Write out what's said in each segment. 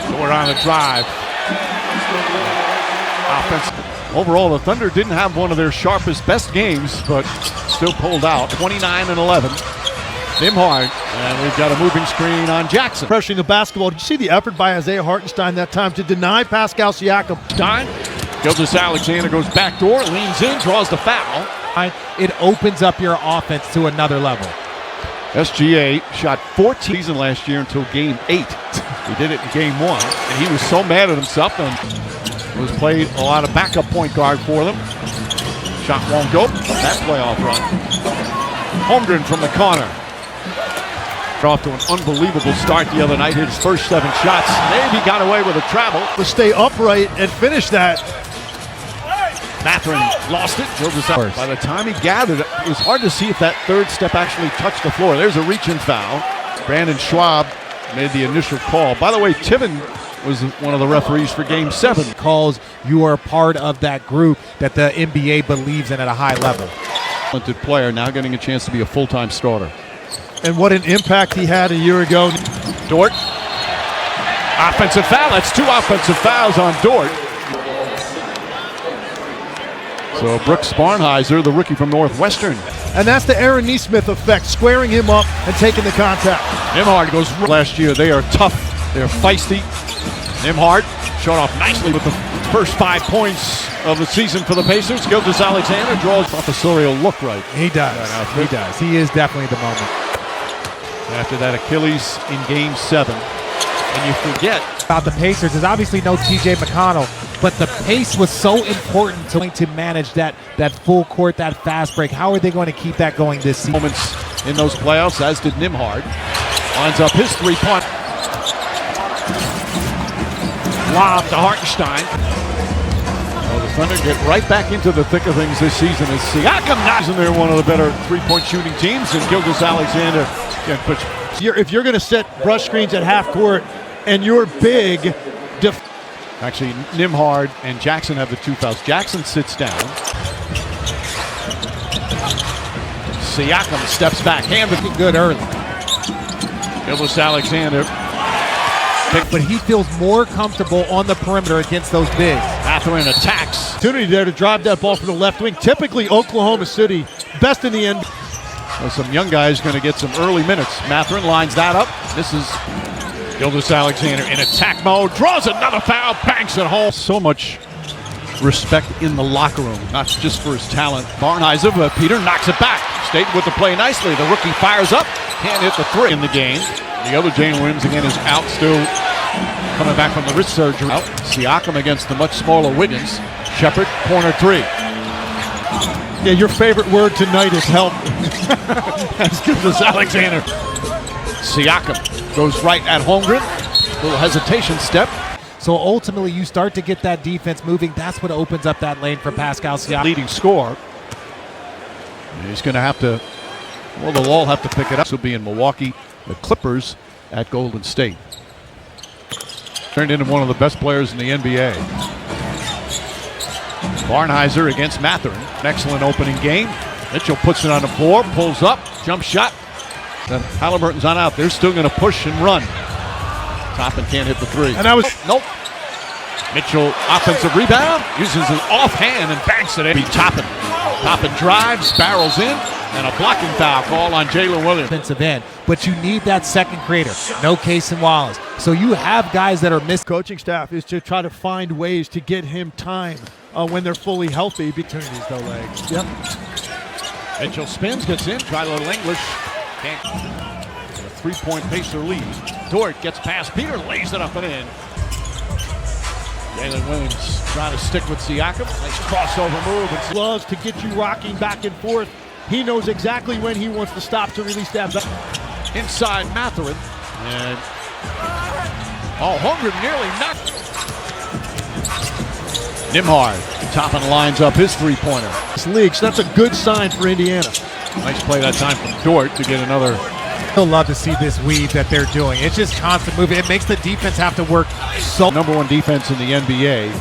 So we're on a drive. Offense. Overall, the Thunder didn't have one of their sharpest, best games, but still pulled out. 29-11. Nembhard, and we've got a moving screen on Jackson. Pressuring the basketball. Did you see the effort by Isaiah Hartenstein that time to deny Pascal Siakam? Stein, Gilgeous-Alexander goes backdoor, leans in, draws the foul. It opens up your offense to another level. SGA shot 14 season last year until game 8. He did it in game 1, and he was so mad at himself and was played a lot of backup point guard for them. Shot won't go. That playoff run. Holmgren from the corner. Off to an unbelievable start the other night. Hit his first 7 shots. Maybe got away with a travel. To stay upright and finish that. Mathurin lost it. By the time he gathered it, it was hard to see if that third step actually touched the floor. There's a reach-in foul. Brandon Schwab made the initial call. By the way, Tiven was one of the referees for Game 7. Calls you are part of that group that the NBA believes in at a high level. Talented player now getting a chance to be a full-time starter. And what an impact he had a year ago. Dort. Offensive foul. That's 2 offensive fouls on Dort. So Brooks Barnhizer, the rookie from Northwestern. And that's the Aaron Nesmith effect, squaring him up and taking the contact. Nembhard goes last year. They are tough. They're feisty. Nembhard showed off nicely with the first 5 points of the season for the Pacers. Gilgeous-Alexander draws professorial look right. He does. He does. He is definitely the moment. After that Achilles in Game 7. And you forget about the Pacers, there's obviously no TJ McConnell, but the pace was so important to manage that full court, that fast break. How are they going to keep that going this season? Moments in those playoffs, as did Nembhard. Lines up his 3-point. Lob to Hartenstein. Well, the Thunder get right back into the thick of things this season as Siakam knocks in there, one of the better 3-point shooting teams, and Gilgeous-Alexander can push. If you're going to set brush screens at half court and you're big, actually Nembhard and Jackson have the 2 fouls. Jackson sits down. Siakam steps back, hand looking good early. Gilgeous-Alexander. But he feels more comfortable on the perimeter against those bigs. Mathurin attacks. Opportunity there to drive that ball from the left wing. Typically Oklahoma City, best in the NBA. Well, some young guys going to get some early minutes. Mathurin lines that up. This is Gilgeous-Alexander in attack mode. Draws another foul, banks it home. So much respect in the locker room, not just for his talent. Barnhizer, but Peter knocks it back. Stayed with the play nicely. The rookie fires up. Can't hit the 3 in the game. The other Jalen Williams again is out, still coming back from the wrist surgery. Out. Siakam against the much smaller Wiggins. Shepard, corner 3. Yeah, your favorite word tonight is help. That's Gilgeous-Alexander. Siakam goes right at Holmgren. Little hesitation step. So ultimately, you start to get that defense moving. That's what opens up that lane for Pascal Siakam. Leading scorer. And he's going to have to, well, they'll all have to pick it up. This will be in Milwaukee. The Clippers at Golden State. Turned into one of the best players in the NBA. Barnhizer against Mathurin. An excellent opening game. Mitchell puts it on the floor, pulls up, jump shot. Then Halliburton's not out. They're still going to push and run. Toppin can't hit the 3. And that was nope. Mitchell offensive rebound, uses an offhand and banks it in. Toppin. Toppin drives, barrels in, and a blocking foul call on Jalen Williams. Defensive end, but you need that second creator. No Cason Wallace. So you have guys that are missing. Coaching staff is to try to find ways to get him time when they're fully healthy. Opportunities, though, legs. Yep. Mitchell spins, gets in, try a little English. Can't. A 3-point Pacer lead. Dort gets past Peter, lays it up and in. Jalen Williams trying to stick with Siakam. Nice crossover move. Loves to get you rocking back and forth. He knows exactly when he wants to stop to release that. Inside Mathurin. And Holmgren nearly knocked. Nembhard. Toppin lines up his 3-pointer. This league, so that's a good sign for Indiana. Nice play that time from Dort to get another. He'll love to see this weave that they're doing. It's just constant moving. It makes the defense have to work so. Number 1 defense in the NBA.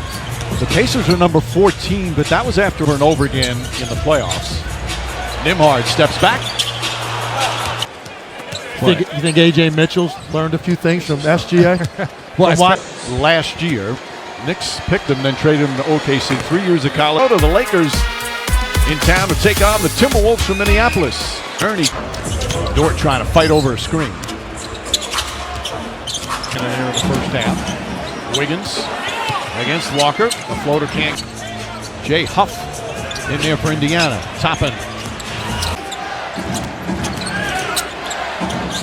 The Pacers are number 14, but that was after and over again in the playoffs. Nembhard steps back. You think A.J. Mitchell's learned a few things from SGA? Well, last year, Knicks picked him, then traded him to OKC. 3 years of college. Go to the Lakers in town to take on the Timberwolves from Minneapolis. Ernie Dort trying to fight over a screen. In the first half. Wiggins against Walker. The floater can't. Jay Huff in there for Indiana. Toppin.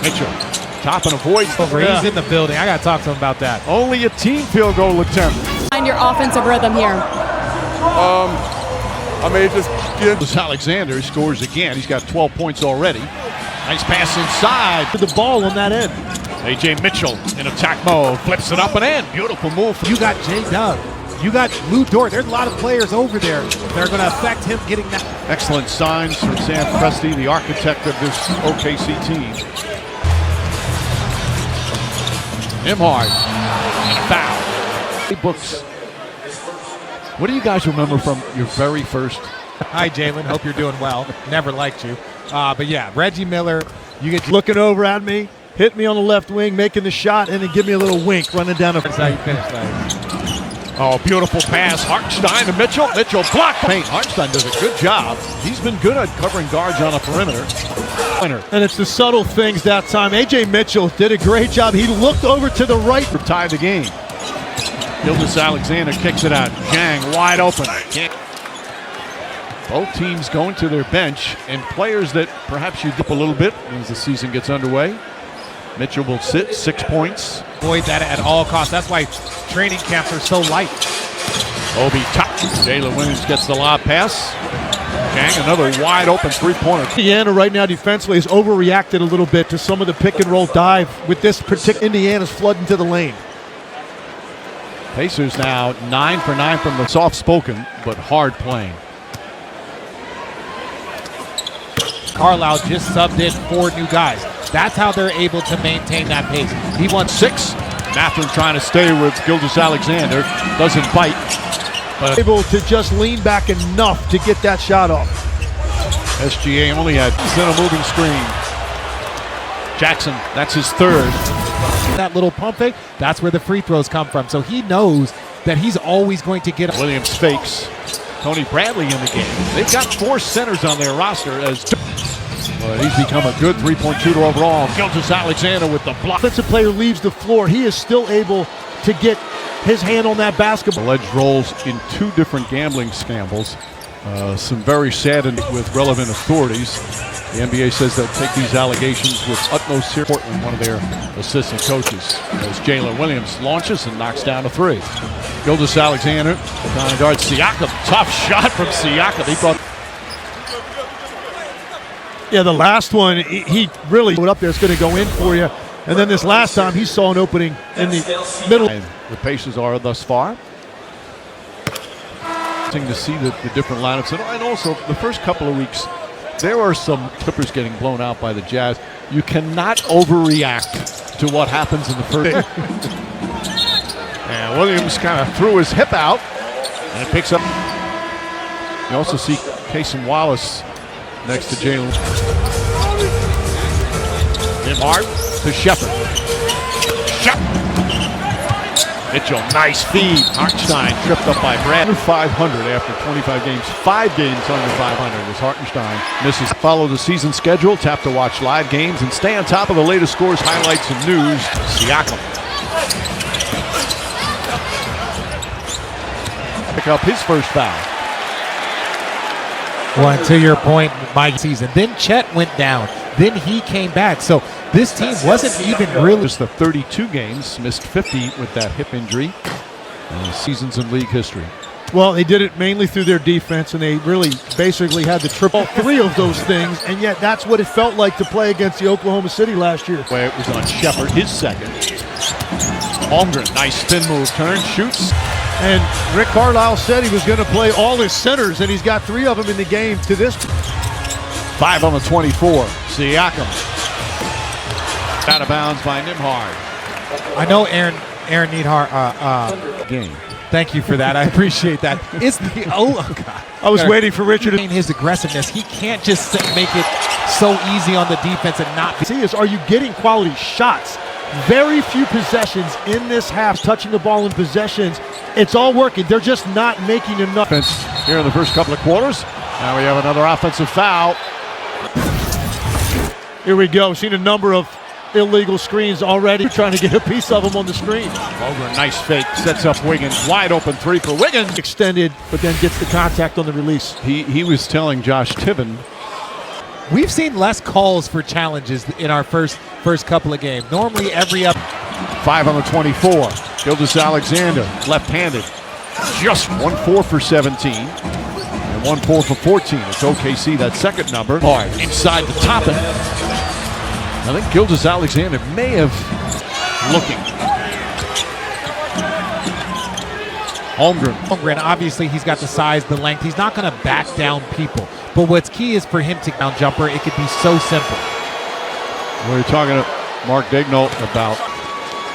Mitchell. Toppin avoids. He's in the building. I got to talk to him about that. Only a team field goal attempt. Find your offensive rhythm here. I may just get. Alexander scores again. He's got 12 points already. Nice pass inside. The ball on that end. A.J. Mitchell in attack mode. Flips it up and in. Beautiful move. You got J-Dub. You got Lou Dort. There's a lot of players over there that are going to affect him getting that. Excellent signs from Sam Presti, the architect of this OKC team. Nimhard. And a foul. Hey, Books. What do you guys remember from your very first? Hi, Jalen. Hope you're doing well. Never liked you. But yeah, Reggie Miller. You get looking over at me, hit me on the left wing, making the shot, and then give me a little wink running down the. That's how you finish that. Oh, beautiful pass. Hartenstein to Mitchell. Mitchell blocked paint. Hartenstein does a good job. He's been good at covering guards on the perimeter. And it's the subtle things that time. A.J. Mitchell did a great job. He looked over to the right. Tied the game. Gildas Alexander kicks it out. Zhang wide open. Both teams going to their bench, and players that perhaps you dip a little bit as the season gets underway. Mitchell will sit 6 points. Avoid that at all costs. That's why training camps are so light. Obi top. Jalen Williams gets the lob pass. Zhang, another wide open three-pointer. Indiana right now defensively has overreacted a little bit to some of the pick and roll dive with this particular. Indiana's flooding to the lane. Pacers now 9 for 9 from the soft-spoken but hard playing. Carlisle just subbed in 4 new guys. That's how they're able to maintain that pace. He won 6. Mathurin trying to stay with Gildas Alexander. Doesn't bite. But able to just lean back enough to get that shot off. SGA only had a moving screen. Jackson, that's his third. That little pump fake, that's where the free throws come from. So he knows that he's always going to get. Williams fakes. Tony Bradley in the game. They've got 4 centers on their roster as he's become a good three-point shooter overall. Gildas Alexander with the block. Offensive player leaves the floor. He is still able to get his hand on that basketball. Alleged roles in 2 different gambling scandals. Some very saddened with relevant authorities. The NBA says they'll take these allegations with utmost seriousness. Portland, one of their assistant coaches, as Jalen Williams launches and knocks down a 3. Gildas Alexander trying to guard Siakam. Tough shot from Siakam. He brought. Yeah, the last one, he really put up there. It's going to go in for you. And then this last time, he saw an opening in the middle. And the Pacers are thus far. To see the different lineups. And also, the first couple of weeks, there are some Clippers getting blown out by the Jazz. You cannot overreact to what happens in the first. And Williams kind of threw his hip out and picks up. You also see Cason Wallace next to Jalen. Nimhard to Shepard. Mitchell, nice feed. Hartenstein tripped up by Brad. Under 500 after 25 games. 5 games under 500 as Hartenstein misses. Follow the season schedule, tap to watch live games, and stay on top of the latest scores, highlights, and news. Siakam. Pick up his first foul. Well, and to your point, my season. Then Chet went down. Then he came back. So this team wasn't even really. Just the 32 games, missed 50 with that hip injury. Seasons in league history. Well, they did it mainly through their defense, and they really basically had the triple 3 of those things, and yet that's what it felt like to play against the Oklahoma City last year. Where it was on Shepard, his second. Holmgren, nice spin move, turn, shoots. And Rick Carlisle said he was going to play all his centers, and he's got 3 of them in the game to this. 5 on the 24. Siakam. Out of bounds by Nimhard. I know Aaron Needhart. Game. Thank you for that. I appreciate that. It's the God. I was waiting for Richard to. His aggressiveness. He can't just make it so easy on the defense and not. See is, are you getting quality shots? very few possessions in this half, touching the ball in possessions. It's all working. They're just not making enough. Here in the first couple of quarters. Now we have another offensive foul. Here we go. Seen a number of illegal screens already, trying to get a piece of them on the screen. Over a nice fake, sets up Wiggins. Wide open three for Wiggins. Extended, but then gets the contact on the release. He was telling Josh Tibbin. We've seen less calls for challenges in our first couple of games. Normally every up. 5 on the 24. Gilgeous-Alexander, left-handed. Just 1-4 for 17. And 1-4 for 14. It's OKC, that second number. Hard inside the top. I think Gilgeous-Alexander may have looking. Holmgren, obviously he's got the size, the length. He's not going to back down people. But what's key is for him to down jumper. It could be so simple. We were talking to Mark Daigneault about,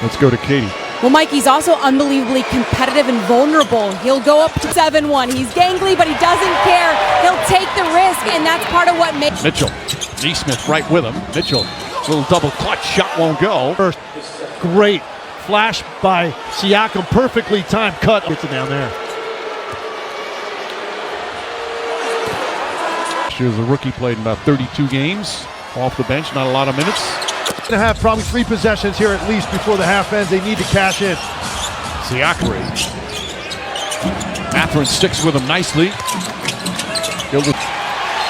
let's go to Katie. Well, Mike, he's also unbelievably competitive and vulnerable. He'll go up to 7-1. He's gangly, but he doesn't care. He'll take the risk, and that's part of what makes Mitchell. Neesmith right with him. Mitchell, little double clutch shot won't go. First, great flash by Siakam, perfectly timed cut. Gets it down there. She was a rookie, played in about 32 games. Off the bench, not a lot of minutes. Going to have probably 3 possessions here at least before the half ends. They need to cash in. Siakam. Mathurin sticks with him nicely.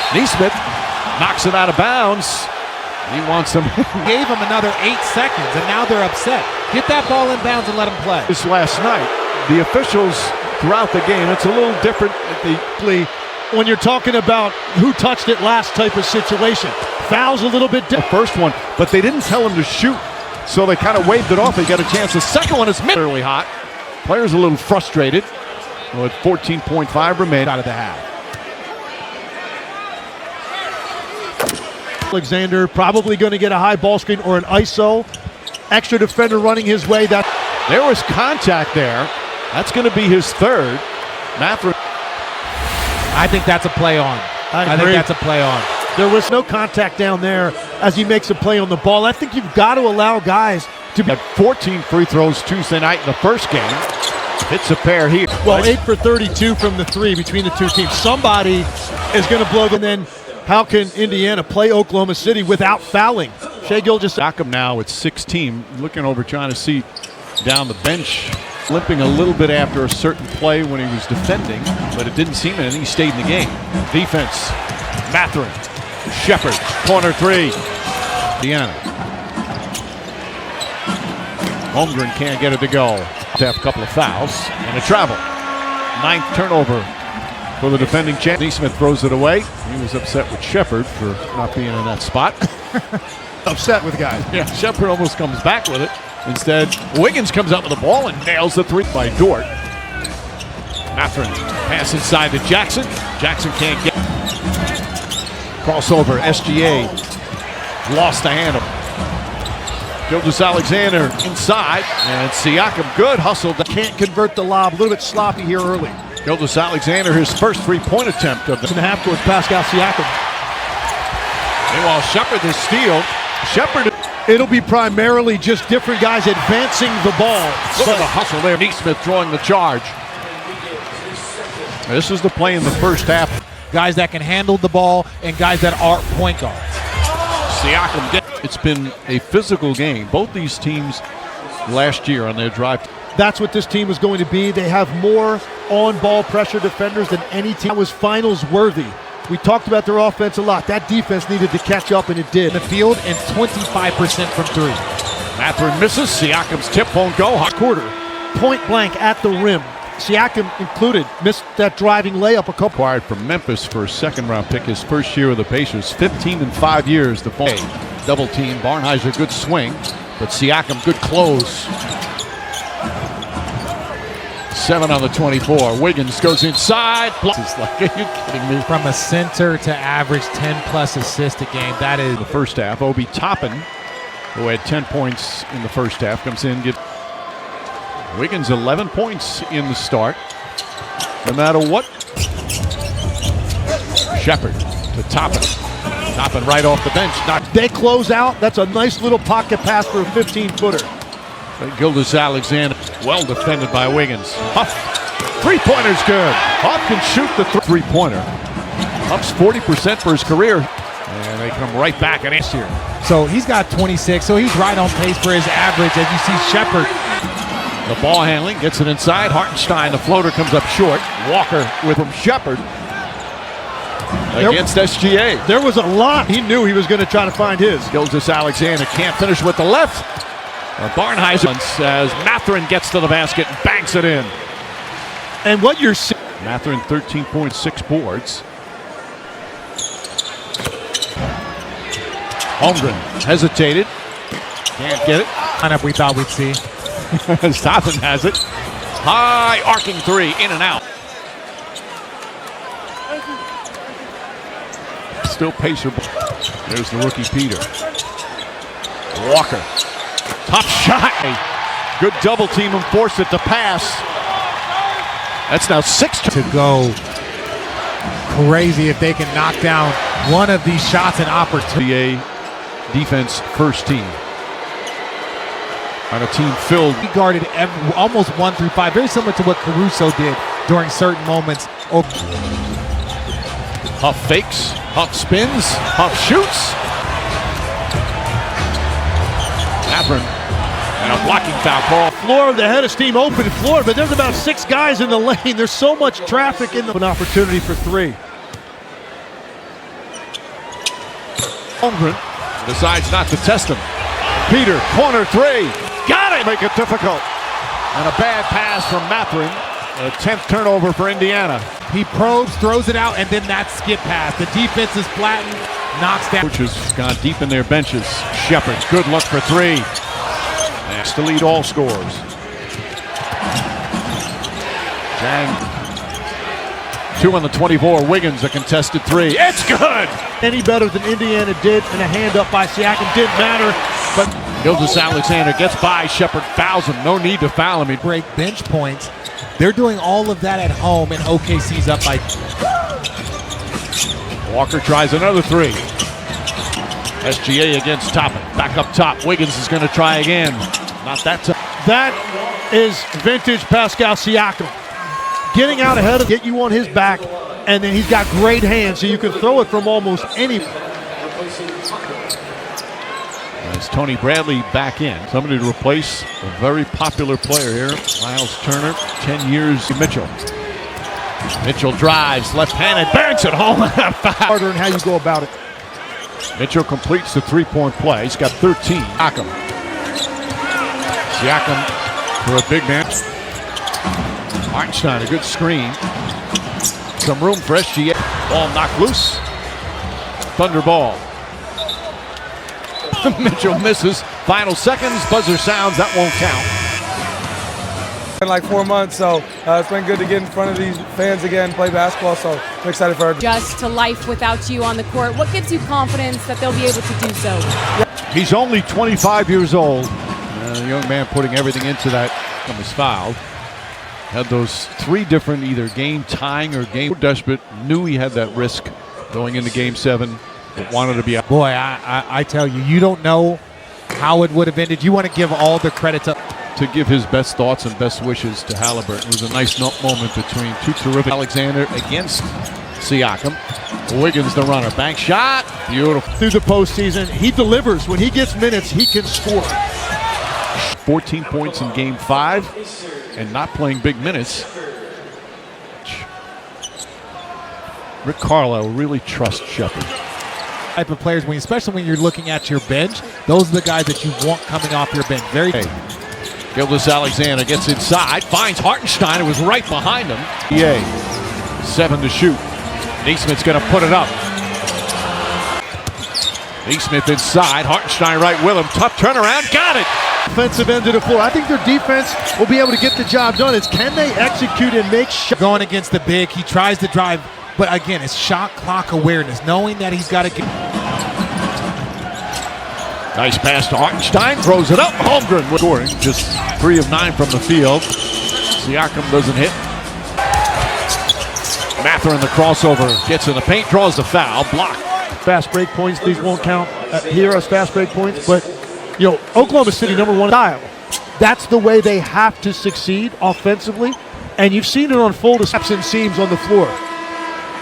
Neesmith knocks it out of bounds. He wants them. Gave him another 8 seconds, and now they're upset. Get that ball in bounds and let him play. This last night, the officials throughout the game, it's a little different at the plea. When you're talking about who touched it last type of situation, fouls a little bit different. First one, but they didn't tell him to shoot, so they kind of waved it off. They got a chance. The second one is really hot. Players a little frustrated with 14.5 remaining Out of the half. Alexander probably going to get a high ball screen or an ISO. Extra defender running his way. That there was contact there. That's going to be his third. Mathurin. I think that's a play on. I think that's a play on. There was no contact down there as he makes a play on the ball. I think you've got to allow guys to be. Had 14 free throws Tuesday night in the first game. Hits a pair here. Well, 8 for 32 from the 3 between the two teams. Somebody is going to blow them. And then how can Indiana play Oklahoma City without fouling? Shai Gilgeous-Alexander now at 16, looking over trying to see down the bench. Limping a little bit after a certain play when he was defending, but it didn't seem anything. He stayed in the game. Defense, Mathurin, Shepard, corner 3. Indiana. Holmgren can't get it to go. To have a couple of fouls and a travel. 9th turnover for the defending champ. Neesmith throws it away. He was upset with Shepard for not being in that spot. upset with guys. Yeah, Shepard almost comes back with it. Instead, Wiggins comes up with the ball and nails the 3 by Dort. Mathurin pass inside to Jackson. Jackson can't get. Crossover, SGA lost the handle. Gilgeous-Alexander inside, and Siakam good hustle. Can't convert the lob. A little bit sloppy here early. Gilgeous-Alexander, his first 3-point attempt of the half towards Pascal Siakam. Meanwhile, Shepard the steal. Shepard. It'll be primarily just different guys advancing the ball. Look at the hustle there. Neesmith drawing the charge. This is the play in the first half. Guys that can handle the ball and guys that are point guards. Siakam. It's been a physical game. Both these teams last year on their drive. That's what this team is going to be. They have more on-ball pressure defenders than any team. That was finals worthy. We talked about their offense a lot. That defense needed to catch up, and it did. In the field and 25% from 3. Mathurin misses. Siakam's tip won't go. Hot quarter. Point blank at the rim. Siakam included. Missed that driving layup a couple. Acquired from Memphis for a second-round pick his first year with the Pacers. 15 in 5 years. The double team. Barnhizer good swing, but Siakam good close. 7 on the 24. Wiggins goes inside. It's like, are you kidding me? From a center to average 10-plus assists a game. That is the first half. Obi Toppin, who had 10 points in the first half, comes in. Wiggins 11 points in the start. No matter what. Shepard to Toppin. Stopping right off the bench. They close out. That's a nice little pocket pass for a 15-footer. Gilgeous-Alexander, well defended by Wiggins. Huff, three-pointer's good. Huff can shoot the three-pointer. Huff's 40% for his career. And they come right back and answer here. So he's got 26, so he's right on pace for his average. As you see Shepherd. The ball handling, gets it inside. Hartenstein, the floater comes up short. Walker with him. Shepherd against SGA. There was a lot. He knew he was going to try to find his. Gilgeous-Alexander can't finish with the left. Barnheisen as Mathurin gets to the basket and banks it in. And what you're seeing. Mathurin 13.6 boards. Holmgren hesitated. Can't get it. Lineup we thought we'd see. Stoppin has it. High arcing three, in and out. Still Pacer. There's the rookie Peter. Walker. Top shot. Good double team and force it to pass. That's now 6 to go crazy if they can knock down one of these shots and opportunity. Defense first team. On a team filled. He guarded almost 1 through 5, very similar to what Caruso did during certain moments. Huff fakes, Huff spins, Huff shoots. Mathurin and a blocking foul call. Florida, the head of steam open floor, but there's about 6 guys in the lane. There's so much traffic in the an opportunity for 3. Holmgren decides not to test him. Peter, corner 3. Got it! Make it difficult. And a bad pass from Mathurin. A 10th turnover for Indiana. He probes, throws it out, and then that skip pass. The defense is flattened, knocks down. Coaches gone deep in their benches. Shepherd, good look for 3. Has to lead all scorers. Jang. 2 on the 24. Wiggins, a contested 3. It's good! Any better than Indiana did, and a hand up by Siakam didn't matter. But Gilgeous-Alexander gets by. Shepherd fouls him. No need to foul him. He break bench points. They're doing all of that at home, and OKC's up by. Walker tries another 3. SGA against Toppin. Back up top. Wiggins is going to try again. Not that time. That is vintage Pascal Siakam. Getting out ahead of get you on his back, and then he's got great hands, so you can throw it from almost any. As Tony Bradley back in. Somebody to replace a very popular player here. Miles Turner, 10 years. Mitchell. Mitchell drives, left-handed, banks it home. Harder in how you go about it. Mitchell completes the 3-point play. He's got 13. Siakam for a big man. Hartenstein, a good screen. Some room for SGA. Ball knocked loose. Thunder ball. Mitchell misses. Final seconds. Buzzer sounds. That won't count. In like 4 months, so it's been good to get in front of these fans again, play basketball, so I'm excited for it. Just to life without you on the court. What gives you confidence that they'll be able to do so? He's only 25 years old. A young man putting everything into that. Was fouled. Had those 3 different either game tying or game desperate. Knew he had that risk going into game 7. But wanted to be out. Boy, I tell you, you don't know how it would have ended. You want to give all the credit to give his best thoughts and best wishes to Halliburton. It was a nice moment between 2 terrific. Alexander against Siakam. Wiggins the runner. Bank shot. Beautiful. Through the postseason, he delivers. When he gets minutes, he can score. 14 points in game 5 and not playing big minutes. Rick Carlisle really trusts Shepherd. Type of players, especially when you're looking at your bench, those are the guys that you want coming off your bench. Gilgeous-Alexander gets inside, finds Hartenstein, who was right behind him. 7 to shoot. Neesmith's going to put it up. Neesmith inside, Hartenstein right with him. Tough turnaround, got it! Offensive end of the floor. I think their defense will be able to get the job done. It's can they execute and make shots? Going against the big, he tries to drive, but again, it's shot clock awareness, knowing that he's got to get. Nice pass to Hartenstein, throws it up. Holmgren scoring, just 3 of 9 from the field. Siakam doesn't hit. Mathurin the crossover, gets in the paint, draws the foul, blocked. Fast break points, these won't count here as fast break points, but Oklahoma City #1 style. That's the way they have to succeed offensively, and you've seen it on full steps and seams on the floor.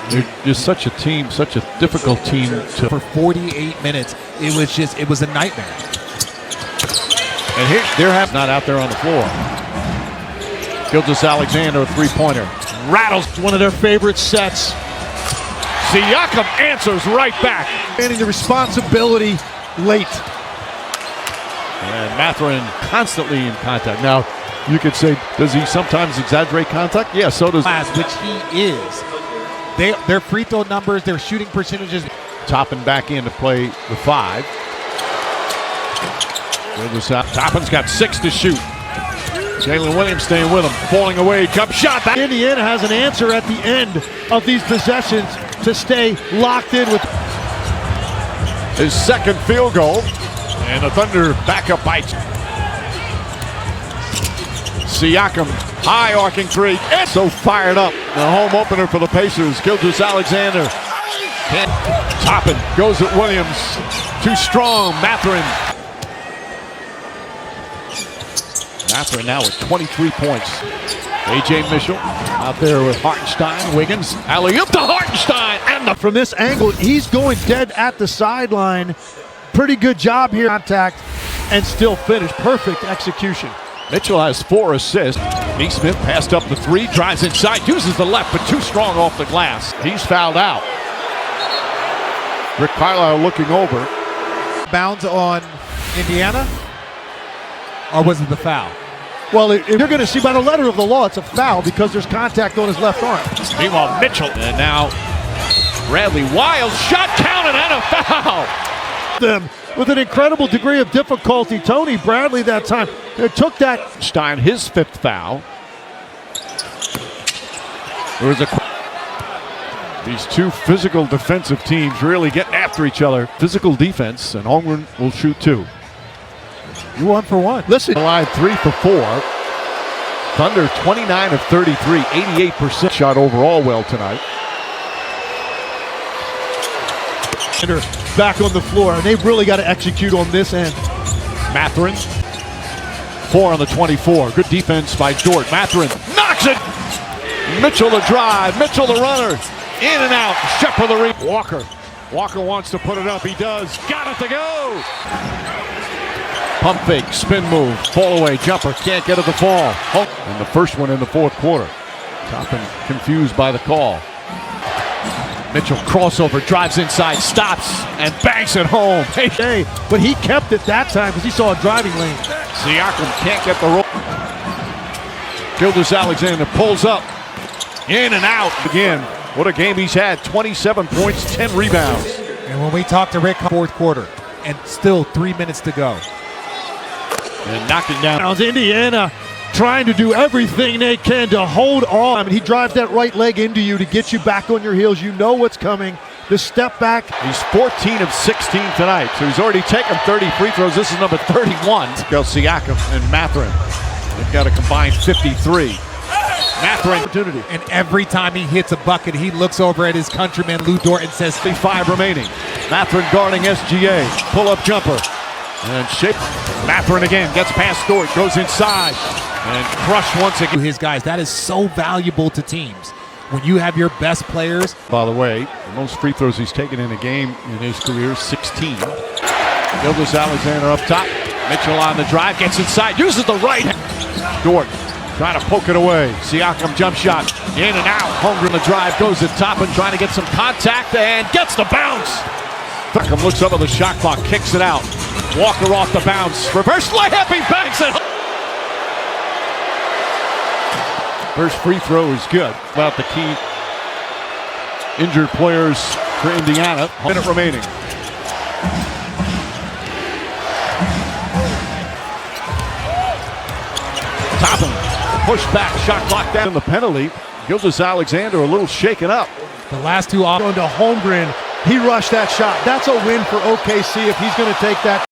They're just such a team, such a difficult team to. For 48 minutes, it was a nightmare. And here, they're not out there on the floor. Gilgeous-Alexander, a three-pointer. Rattles one of their favorite sets. Siakam answers right back. Getting the responsibility late. And Mathurin constantly in contact. Now, you could say, does he sometimes exaggerate contact? Yeah, so does. Which he is. Their free throw numbers, their shooting percentages. Toppin back in to play the 5. Toppin's got 6 to shoot. Jalen Williams staying with him, falling away, jump shot. Indiana has an answer at the end of these possessions to stay locked in with his second field goal. And the Thunder back up by Siakam, high arcing 3. It's so fired up. The home opener for the Pacers. Gilgeous-Alexander. Toppin goes at Williams. Too strong. Mathurin now with 23 points. A.J. Mitchell out there with Hartenstein. Wiggins. Alley-oop to Hartenstein. And from this angle, he's going dead at the sideline. Pretty good job here. Contact and still finish. Perfect execution. Mitchell has 4 assists. Neesmith passed up the 3, drives inside, uses the left, but too strong off the glass. He's fouled out. Rick Carlisle looking over. Bounds on Indiana? Or was it the foul? Well, if you're going to see by the letter of the law, it's a foul because there's contact on his left arm. Meanwhile, Mitchell. And now Bradley Wild shot counted and a foul. Them with an incredible degree of difficulty. Tony Bradley that time took that. Stein, his 5th foul. There was these two physical defensive teams really getting after each other. Physical defense, and Holmgren will shoot 2. You 1 for 1. Listen. Line 3 for 4. Thunder 29 of 33, 88% shot overall well tonight. Back on the floor, and they've really got to execute on this end. Mathurin, 4 on the 24. Good defense by Dort. Mathurin knocks it. Mitchell the drive. Mitchell the runner. In and out. Shepard the read. Walker wants to put it up. He does. Got it to go. Pump fake, spin move, fall away, jumper, can't get it to fall. And the first one in the 4th quarter. Toppin confused by the call. Mitchell crossover, drives inside, stops, and banks it home. Hey, but he kept it that time because he saw a driving lane. Siakam can't get the roll. Gilgeous-Alexander pulls up, in and out again. What a game he's had, 27 points, 10 rebounds. And when we talked to Rick, 4th quarter, and still 3 minutes to go. And knocked it down. Indiana trying to do everything they can to hold on. I mean, he drives that right leg into you to get you back on your heels. You know what's coming. The step back. He's 14 of 16 tonight, so he's already taken 30 free throws. This is number 31. Go Siakam and Mathurin. They've got a combined 53. Mathurin opportunity. And every time he hits a bucket, he looks over at his countryman Lou Dort and says, 5 remaining. Mathurin guarding SGA. Pull-up jumper. And shape. Mathurin again gets past Dort, goes inside, and crushed once again. His guys, that is so valuable to teams. When you have your best players. By the way, the most free throws he's taken in a game in his career, 16. Gilgeous-Alexander up top. Mitchell on the drive, gets inside, uses the right hand. Dort trying to poke it away. Siakam jump shot, in and out. Holmgren the drive, goes at top and trying to get some contact and gets the bounce. Siakam looks up at the shot clock, kicks it out. Walker off the bounce. Reverse layup, he banks it. First free throw is good. About the key injured players for Indiana. Minute remaining. Toppin, push back, shot clock down in the penalty. Gilgeous-Alexander a little shaken up. The last 2 off. Going to Holmgren. He rushed that shot. That's a win for OKC if he's going to take that.